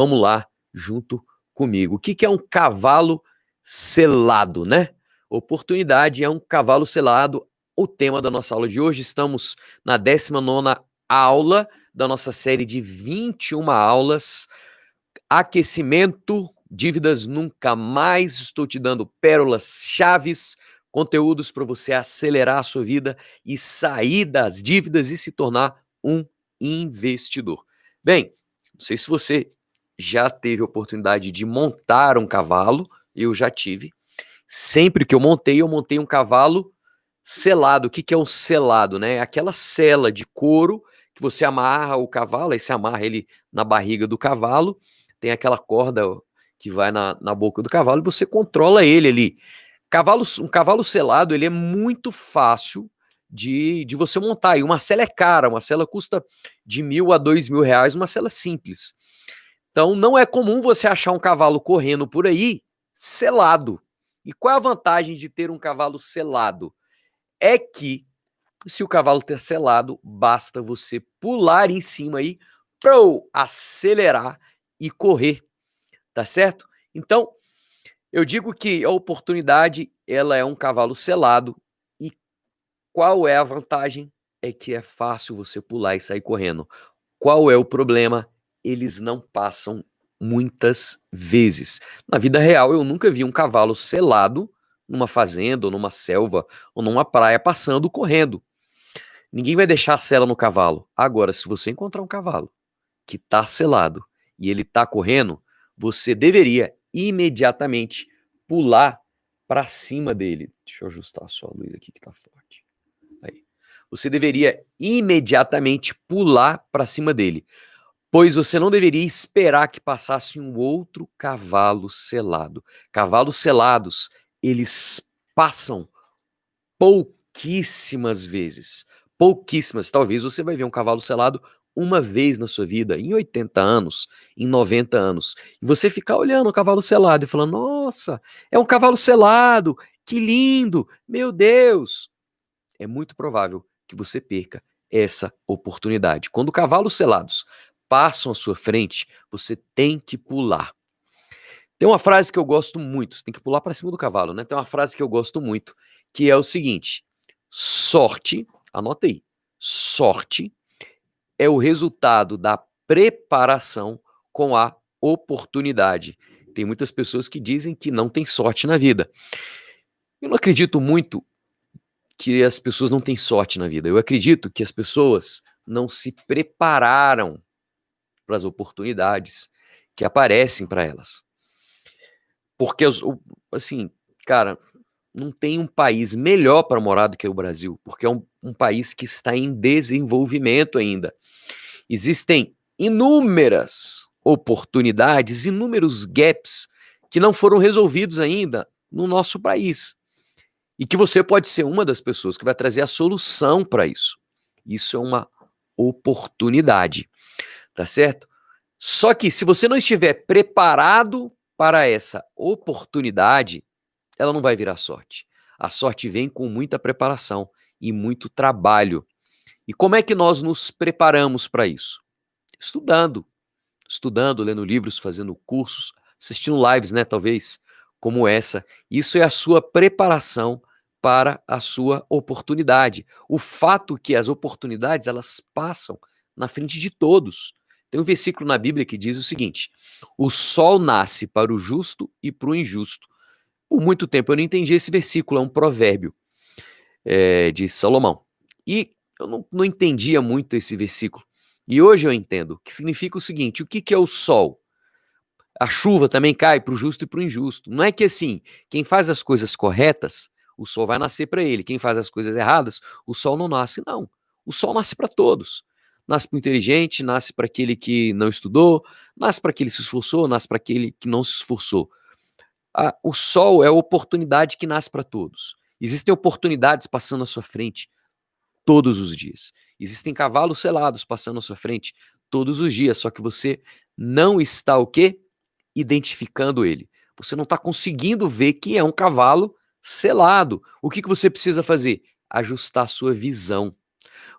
Vamos lá, junto comigo. O que é um cavalo selado, né? Oportunidade é um cavalo selado. O tema da nossa aula de hoje, estamos na 19ª aula da nossa série de 21 aulas. Aquecimento, dívidas nunca mais. Estou te dando pérolas, chaves, conteúdos para você acelerar a sua vida e sair das dívidas e se tornar um investidor. Bem, não sei se você já teve a oportunidade de montar um cavalo, eu já tive. Sempre que eu montei um cavalo selado. O que é um selado, né? É aquela sela de couro que você amarra o cavalo, aí você amarra ele na barriga do cavalo, tem aquela corda que vai na boca do cavalo e você controla ele ali. Um cavalo selado, ele é muito fácil de você montar. E uma sela é cara, uma sela custa de R$ 1.000 a R$ 2.000, uma sela simples. Então, não é comum você achar um cavalo correndo por aí selado. E qual é a vantagem de ter um cavalo selado? É que, se o cavalo ter selado, basta você pular em cima aí, acelerar e correr, tá certo? Então, eu digo que a oportunidade, ela é um cavalo selado. E qual é a vantagem? É que é fácil você pular e sair correndo. Qual é o problema? Eles não passam muitas vezes. Na vida real, eu nunca vi um cavalo selado numa fazenda, ou numa selva, ou numa praia passando correndo. Ninguém vai deixar a sela no cavalo. Agora, se você encontrar um cavalo que está selado e ele está correndo, você deveria imediatamente pular para cima dele. Deixa eu ajustar só a luz aqui que está forte. Aí. Você deveria imediatamente pular para cima dele, pois você não deveria esperar que passasse um outro cavalo selado. Cavalos selados, eles passam pouquíssimas vezes. Pouquíssimas. Talvez você vai ver um cavalo selado uma vez na sua vida, em 80 anos, em 90 anos. E você ficar olhando o cavalo selado e falando: nossa, é um cavalo selado, que lindo, meu Deus. É muito provável que você perca essa oportunidade. Quando cavalos selados passam à sua frente, você tem que pular. Tem uma frase que eu gosto muito, você tem que pular para cima do cavalo, né? Tem uma frase que eu gosto muito, que é o seguinte: sorte, anota aí, sorte é o resultado da preparação com a oportunidade. Tem muitas pessoas que dizem que não tem sorte na vida. Eu não acredito muito que as pessoas não têm sorte na vida. Eu acredito que as pessoas não se prepararam para as oportunidades que aparecem para elas. Porque, assim, cara, não tem um país melhor para morar do que o Brasil, porque é um país que está em desenvolvimento ainda. Existem inúmeras oportunidades, inúmeros gaps que não foram resolvidos ainda no nosso país. E que você pode ser uma das pessoas que vai trazer a solução para isso. Isso é uma oportunidade, tá certo? Só que se você não estiver preparado para essa oportunidade, ela não vai virar sorte. A sorte vem com muita preparação e muito trabalho. E como é que nós nos preparamos para isso? Estudando, lendo livros, fazendo cursos, assistindo lives, né, talvez, como essa. Isso é a sua preparação para a sua oportunidade. O fato que as oportunidades, elas passam na frente de todos. Tem um versículo na Bíblia que diz o seguinte: o sol nasce para o justo e para o injusto. Por muito tempo eu não entendi esse versículo, é um provérbio de Salomão. E eu não entendia muito esse versículo. E hoje eu entendo, que significa o seguinte: o que é o sol? A chuva também cai para o justo e para o injusto. Não é que assim, quem faz as coisas corretas, o sol vai nascer para ele. Quem faz as coisas erradas, o sol não nasce, não. O sol nasce para todos. Nasce para o inteligente, nasce para aquele que não estudou, nasce para aquele que se esforçou, nasce para aquele que não se esforçou. O sol é a oportunidade que nasce para todos. Existem oportunidades passando à sua frente todos os dias. Existem cavalos selados passando à sua frente todos os dias, só que você não está o quê? Identificando ele. Você não está conseguindo ver que é um cavalo selado. O que você precisa fazer? Ajustar a sua visão.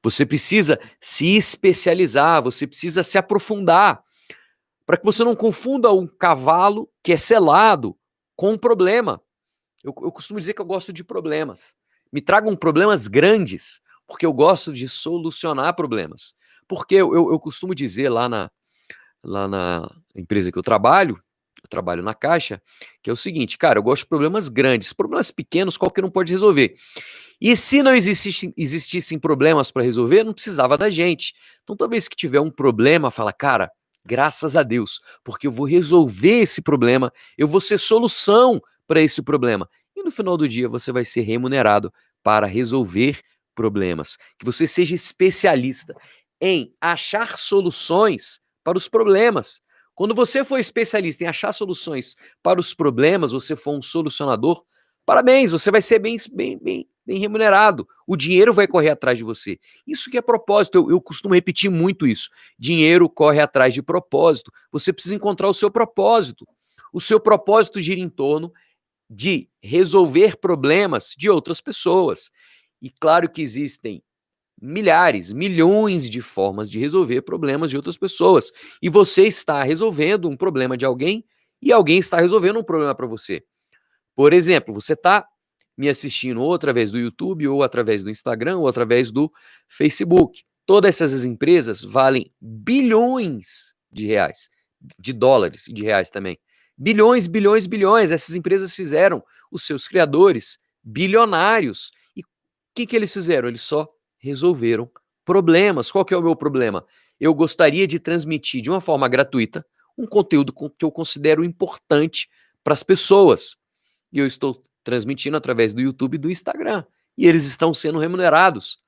Você precisa se especializar, você precisa se aprofundar para que você não confunda um cavalo que é selado com um problema. Eu costumo dizer que eu gosto de problemas. Me tragam problemas grandes, porque eu gosto de solucionar problemas. Porque eu costumo dizer lá na empresa que eu trabalho na Caixa, que é o seguinte, cara, eu gosto de problemas grandes, problemas pequenos qualquer um pode resolver. E se não existissem problemas para resolver, não precisava da gente. Então, toda vez que tiver um problema, fala, cara, graças a Deus, porque eu vou resolver esse problema, eu vou ser solução para esse problema. E no final do dia você vai ser remunerado para resolver problemas. Que você seja especialista em achar soluções para os problemas. Quando você for especialista em achar soluções para os problemas, você for um solucionador, parabéns, você vai ser bem remunerado. O dinheiro vai correr atrás de você. Isso que é propósito, eu costumo repetir muito isso. Dinheiro corre atrás de propósito. Você precisa encontrar o seu propósito. O seu propósito gira em torno de resolver problemas de outras pessoas. E claro que existem milhares, milhões de formas de resolver problemas de outras pessoas. E você está resolvendo um problema de alguém e alguém está resolvendo um problema para você. Por exemplo, você está me assistindo ou através do YouTube, ou através do Instagram, ou através do Facebook. Todas essas empresas valem bilhões de reais, de dólares e de reais também. Bilhões, bilhões, bilhões. Essas empresas fizeram os seus criadores bilionários. E o que eles fizeram? Eles só resolveram problemas. Qual que é o meu problema? Eu gostaria de transmitir de uma forma gratuita um conteúdo que eu considero importante para as pessoas. E eu estou transmitindo através do YouTube e do Instagram. E eles estão sendo remunerados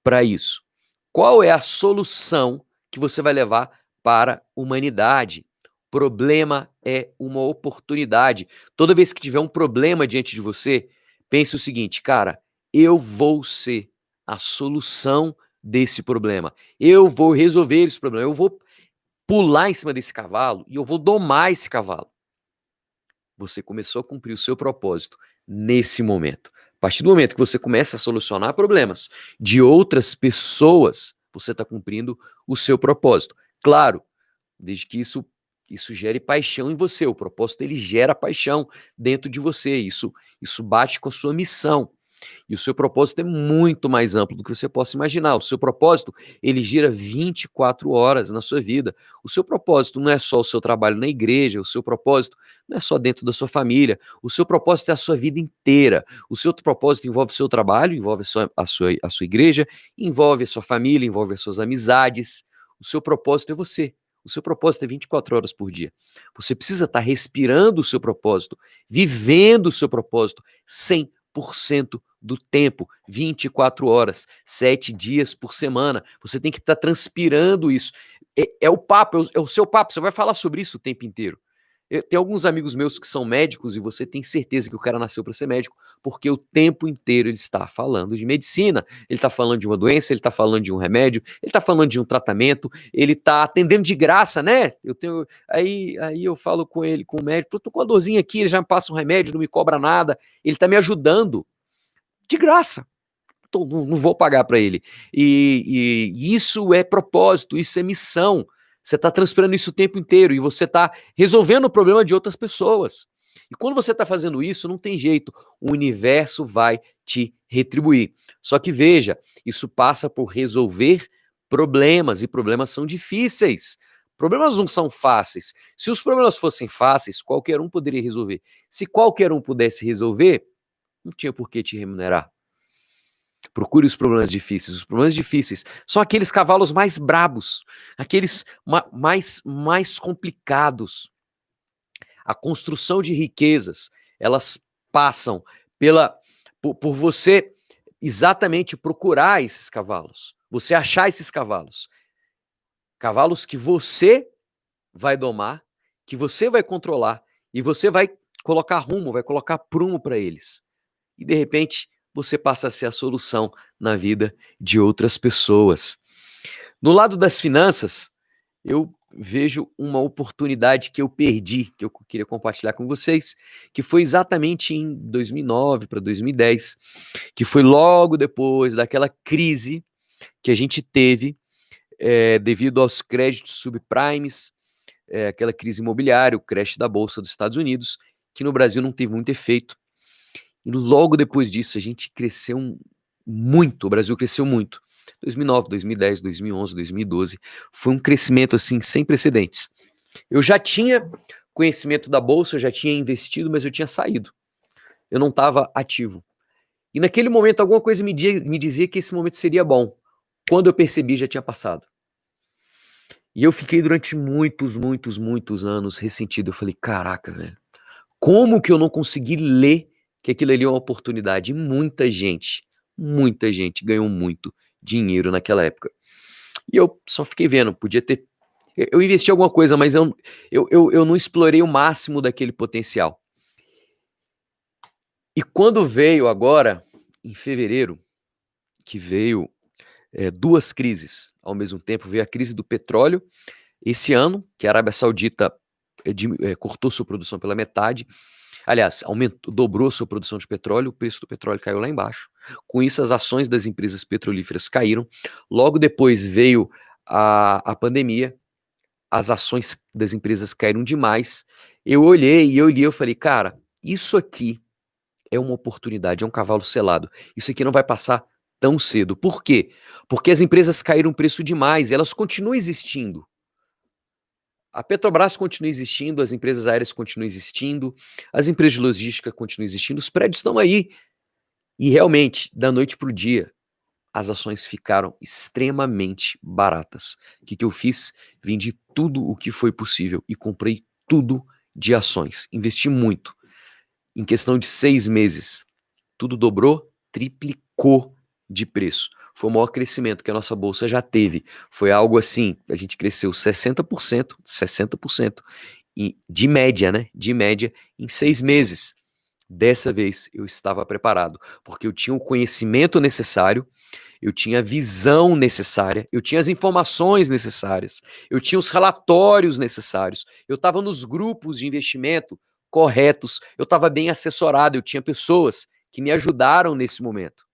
para isso. Qual é a solução que você vai levar para a humanidade? Problema é uma oportunidade. Toda vez que tiver um problema diante de você, pense o seguinte, cara, eu vou ser a solução desse problema. Eu vou resolver esse problema. Eu vou pular em cima desse cavalo e eu vou domar esse cavalo. Você começou a cumprir o seu propósito nesse momento. A partir do momento que você começa a solucionar problemas de outras pessoas, você está cumprindo o seu propósito. Claro, desde que isso gere paixão em você. O propósito ele gera paixão dentro de você. Isso bate com a sua missão. E o seu propósito é muito mais amplo do que você possa imaginar. O seu propósito, ele gira 24 horas na sua vida. O seu propósito não é só o seu trabalho na igreja, o seu propósito não é só dentro da sua família. O seu propósito é a sua vida inteira. O seu propósito envolve o seu trabalho, envolve a sua igreja, envolve a sua família, envolve as suas amizades. O seu propósito é você. O seu propósito é 24 horas por dia. Você precisa estar respirando o seu propósito, vivendo o seu propósito 100% do tempo, 24 horas, 7 dias por semana. Você tem que estar transpirando isso. É o papo, é o seu papo. Você vai falar sobre isso o tempo inteiro. Tem alguns amigos meus que são médicos e você tem certeza que o cara nasceu para ser médico, porque o tempo inteiro ele está falando de medicina, ele está falando de uma doença, ele está falando de um remédio, ele está falando de um tratamento, ele está atendendo de graça, né? Aí eu falo com ele, com o médico, tô com uma dorzinha aqui, ele já me passa um remédio, não me cobra nada, ele está me ajudando de graça. Não vou pagar para ele. E isso é propósito, isso é missão. Você está transpirando isso o tempo inteiro e você está resolvendo o problema de outras pessoas. E quando você está fazendo isso, não tem jeito. O universo vai te retribuir. Só que veja, isso passa por resolver problemas e problemas são difíceis. Problemas não são fáceis. Se os problemas fossem fáceis, qualquer um poderia resolver. Se qualquer um pudesse resolver, não tinha por que te remunerar. Procure os problemas difíceis. Os problemas difíceis são aqueles cavalos mais brabos, aqueles mais complicados. A construção de riquezas, elas passam por você exatamente procurar esses cavalos, você achar esses cavalos. Cavalos que você vai domar, que você vai controlar e você vai colocar rumo, vai colocar prumo para eles. E de repente você passa a ser a solução na vida de outras pessoas. No lado das finanças, eu vejo uma oportunidade que eu perdi, que eu queria compartilhar com vocês, que foi exatamente em 2009 para 2010, que foi logo depois daquela crise que a gente teve devido aos créditos subprimes, aquela crise imobiliária, o crash da Bolsa dos Estados Unidos, que no Brasil não teve muito efeito. E logo depois disso a gente cresceu muito, o Brasil cresceu muito. 2009, 2010, 2011, 2012, foi um crescimento assim sem precedentes. Eu já tinha conhecimento da Bolsa, eu já tinha investido, mas eu tinha saído. Eu não estava ativo. E naquele momento alguma coisa me dizia que esse momento seria bom. Quando eu percebi, já tinha passado. E eu fiquei durante muitos anos ressentido. Eu falei, caraca, velho, como que eu não consegui ler que aquilo ali é uma oportunidade? E muita gente ganhou muito dinheiro naquela época. E eu só fiquei vendo, podia ter... Eu investi alguma coisa, mas eu não explorei o máximo daquele potencial. E quando veio agora, em fevereiro, que veio duas crises ao mesmo tempo, veio a crise do petróleo, esse ano, que a Arábia Saudita cortou sua produção pela metade, aliás, dobrou sua produção de petróleo, o preço do petróleo caiu lá embaixo. Com isso, as ações das empresas petrolíferas caíram. Logo depois veio a pandemia, as ações das empresas caíram demais. Eu olhei e eu falei, cara, isso aqui é uma oportunidade, é um cavalo selado. Isso aqui não vai passar tão cedo. Por quê? Porque as empresas caíram preço demais, elas continuam existindo. A Petrobras continua existindo, as empresas aéreas continuam existindo, as empresas de logística continuam existindo, os prédios estão aí. E realmente, da noite para o dia, as ações ficaram extremamente baratas. O que eu fiz? Vendi tudo o que foi possível e comprei tudo de ações. Investi muito. Em questão de 6 meses, tudo dobrou, triplicou de preço. Foi o maior crescimento que a nossa bolsa já teve. Foi algo assim, a gente cresceu 60%, e de média, né? De média, em 6 meses. Dessa vez eu estava preparado, porque eu tinha o conhecimento necessário, eu tinha a visão necessária, eu tinha as informações necessárias, eu tinha os relatórios necessários, eu estava nos grupos de investimento corretos, eu estava bem assessorado, eu tinha pessoas que me ajudaram nesse momento.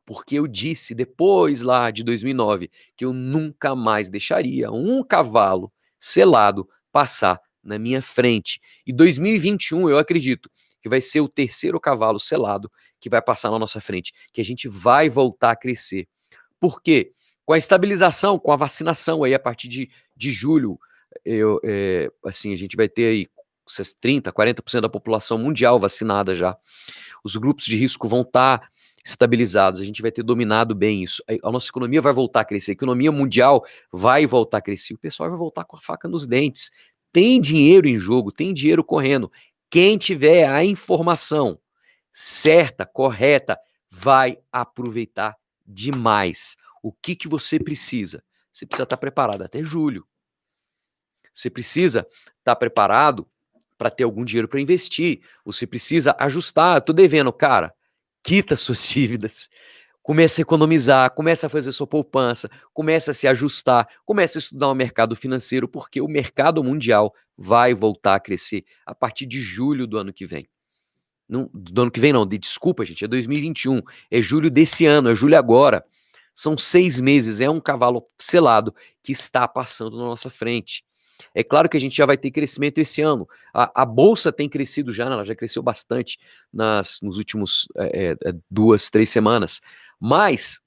Porque eu disse depois lá de 2009 que eu nunca mais deixaria um cavalo selado passar na minha frente. E 2021 eu acredito que vai ser o terceiro cavalo selado que vai passar na nossa frente, que a gente vai voltar a crescer. Por quê? Com a estabilização, com a vacinação aí a partir de julho, assim, a gente vai ter aí 30%, 40% da população mundial vacinada já. Os grupos de risco vão estar estabilizados, a gente vai ter dominado bem isso. A nossa economia vai voltar a crescer, a economia mundial vai voltar a crescer, o pessoal vai voltar com a faca nos dentes. Tem dinheiro em jogo, tem dinheiro correndo. Quem tiver a informação certa, correta, vai aproveitar demais. O que você precisa? Você precisa estar preparado até julho. Você precisa estar preparado para ter algum dinheiro para investir. Você precisa ajustar. Estou devendo, cara. Quita suas dívidas. Começa a economizar, começa a fazer sua poupança, começa a se ajustar, começa a estudar o mercado financeiro, porque o mercado mundial vai voltar a crescer a partir de julho do ano que vem. Não, do ano que vem não, desculpa gente, é 2021, é julho desse ano, é julho agora. São 6 meses, é um cavalo selado que está passando na nossa frente. É claro que a gente já vai ter crescimento esse ano. A Bolsa tem crescido já, ela já cresceu bastante nos últimos 2, 3 semanas. Mas,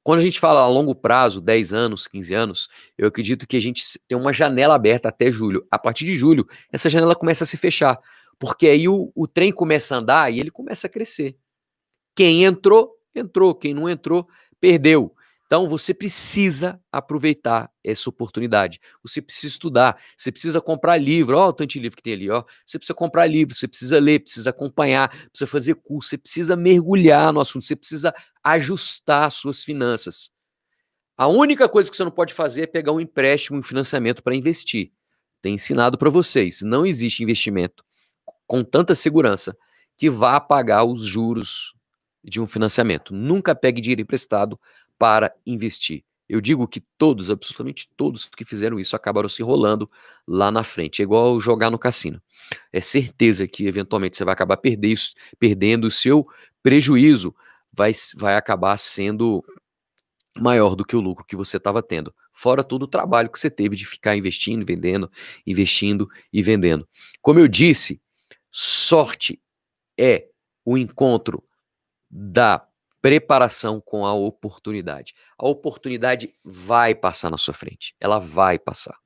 quando a gente fala a longo prazo, 10 anos, 15 anos, eu acredito que a gente tem uma janela aberta até julho. A partir de julho, essa janela começa a se fechar. Porque aí o trem começa a andar e ele começa a crescer. Quem entrou, entrou. Quem não entrou, perdeu. Então você precisa aproveitar essa oportunidade. Você precisa estudar, você precisa comprar livro. Ó, o tanto de livro que tem ali, ó. Você precisa comprar livro, você precisa ler, precisa acompanhar, precisa fazer curso, você precisa mergulhar no assunto, você precisa ajustar suas finanças. A única coisa que você não pode fazer é pegar um empréstimo, um financiamento para investir. Tenho ensinado para vocês, não existe investimento com tanta segurança que vá pagar os juros de um financiamento. Nunca pegue dinheiro emprestado para investir. Eu digo que todos, absolutamente todos que fizeram isso acabaram se enrolando lá na frente. É igual jogar no cassino. É certeza que eventualmente você vai acabar perdendo o seu prejuízo, vai acabar sendo maior do que o lucro que você estava tendo. Fora todo o trabalho que você teve de ficar investindo, vendendo, investindo e vendendo. Como eu disse, sorte é o encontro da preparação com a oportunidade. A oportunidade vai passar na sua frente. Ela vai passar.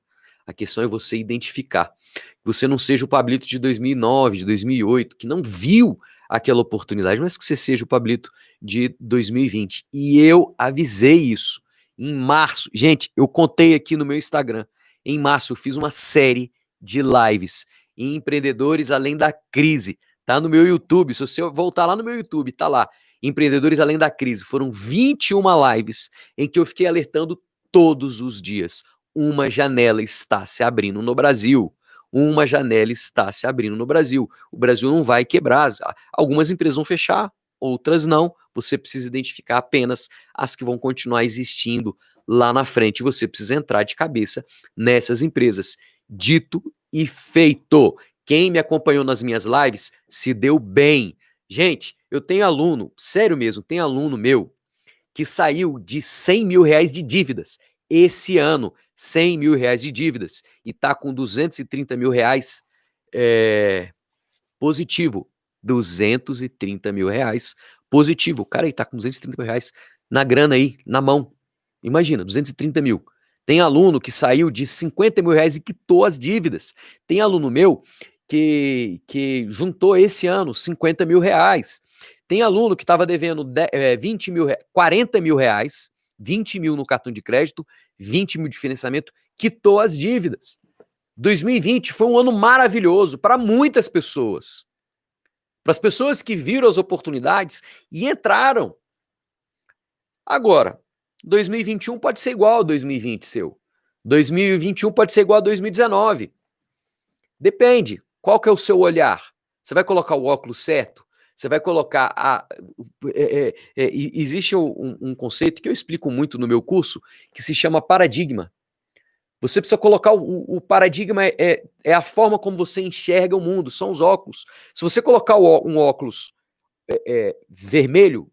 A questão é você identificar. Que você não seja o Pablito de 2009, de 2008, que não viu aquela oportunidade, mas que você seja o Pablito de 2020. E eu avisei isso em março. Gente, eu contei aqui no meu Instagram. Em março eu fiz uma série de lives em Empreendedores Além da Crise. Tá no meu YouTube. Se você voltar lá no meu YouTube, tá lá. Empreendedores Além da Crise. Foram 21 lives em que eu fiquei alertando todos os dias. Uma janela está se abrindo no Brasil. Uma janela está se abrindo no Brasil. O Brasil não vai quebrar. Algumas empresas vão fechar, outras não. Você precisa identificar apenas as que vão continuar existindo lá na frente. Você precisa entrar de cabeça nessas empresas. Dito e feito. Quem me acompanhou nas minhas lives se deu bem. Gente, eu tenho aluno, sério mesmo, tem aluno meu que saiu de 100 mil reais de dívidas esse ano, 100 mil reais de dívidas, e está com 230 mil reais positivo. 230 mil reais positivo. O cara aí tá com 230 mil reais na grana aí, na mão. Imagina, 230 mil. Tem aluno que saiu de 50 mil reais e quitou as dívidas. Tem aluno meu que juntou esse ano 50 mil reais. Tem aluno que estava devendo 20 mil, 40 mil reais, 20 mil no cartão de crédito, 20 mil de financiamento, quitou as dívidas. 2020 foi um ano maravilhoso para muitas pessoas. Para as pessoas que viram as oportunidades e entraram. Agora, 2021 pode ser igual a 2020 seu. 2021 pode ser igual a 2019. Depende. Qual que é o seu olhar? Você vai colocar o óculos certo? Você vai colocar existe um conceito que eu explico muito no meu curso, que se chama paradigma. Você precisa colocar o paradigma, é a forma como você enxerga o mundo, são os óculos. Se você colocar um óculos vermelho,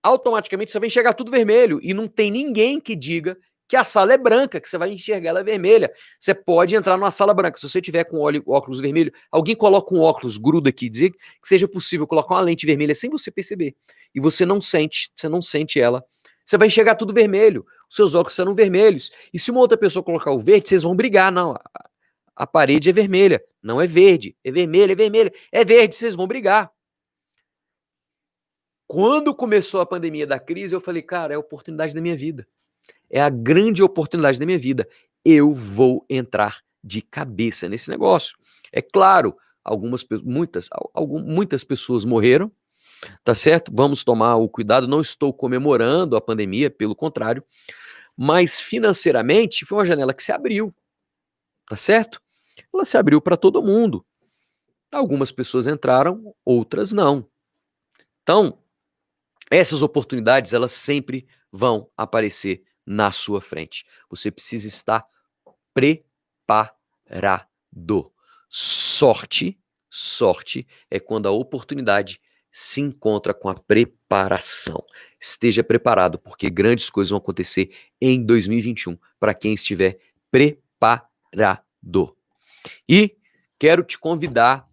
automaticamente você vai enxergar tudo vermelho e não tem ninguém que diga que a sala é branca, que você vai enxergar ela vermelha. Você pode entrar numa sala branca. Se você tiver com óculos vermelho, alguém coloca um óculos, gruda aqui, dizer que seja possível colocar uma lente vermelha sem você perceber. E você não sente ela. Você vai enxergar tudo vermelho. Os seus óculos serão vermelhos. E se uma outra pessoa colocar o verde, vocês vão brigar. Não, a parede é vermelha. Não é verde. É vermelha, é vermelha. É verde, vocês vão brigar. Quando começou a pandemia da crise, eu falei, cara, é a oportunidade da minha vida. É a grande oportunidade da minha vida. Eu vou entrar de cabeça nesse negócio. É claro, muitas pessoas morreram, tá certo? Vamos tomar o cuidado. Não estou comemorando a pandemia, pelo contrário. Mas financeiramente foi uma janela que se abriu, tá certo? Ela se abriu para todo mundo. Algumas pessoas entraram, outras não. Então, essas oportunidades, elas sempre vão aparecer na sua frente. Você precisa estar preparado. Sorte é quando a oportunidade se encontra com a preparação. Esteja preparado, porque grandes coisas vão acontecer em 2021 para quem estiver preparado. E quero te convidar